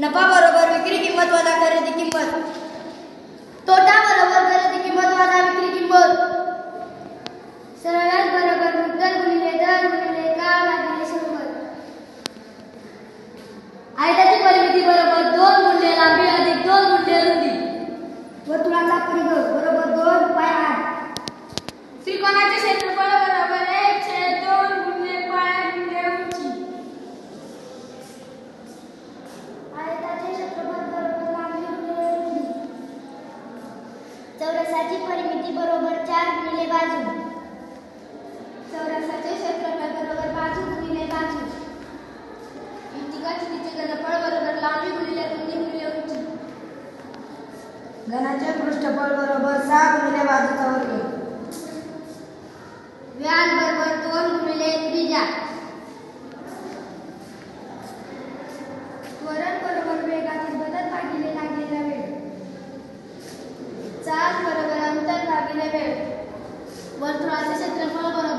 नफा बरोबर विक्री किंमत वजा खरेदी किंमत. तोटा बरोबर खरेदी किंमत वजा विक्री किंमत. सरळ व्याज बरोबर मुद्दल गुणिले दर गुणिले काळ भागिले 100. आयताची परिमिती बरोबर 2 गुणिले लांबी अधिक 2 गुणिले रुंदी. वर्तुळाचा परिघ बरोबर 2 पाय 8. त्रिकोणाचे क्षेत्रफळ बरोबर 1/2 गुणिले पाय गुणिले उंची. आयताचे क्षेत्रफळ बरोबर लांबी गुणिले रुंदी. चौरसाची परिमिती बरोबर 4 गुणिले बाजू. चौरसाचे क्षेत्रफळ बरोबर बाजू गुणिले बाजू. युक्तिकाचे घनफळ बरोबर लांबी गुणिले रुंदी गुणिले उंची. घनाचे पृष्ठफळ बरोबर 6 गुणिले बाजूचा वर्ग. व्यास बरोबर 2 गुणिले त्रिज्या. त्वरण बरोबर वेगातील बदल भागिले लागलेला वेळ. चाल बरोबर अंतर भागिले वेळ. वर्तुळाचे क्षेत्रफळ बरोबर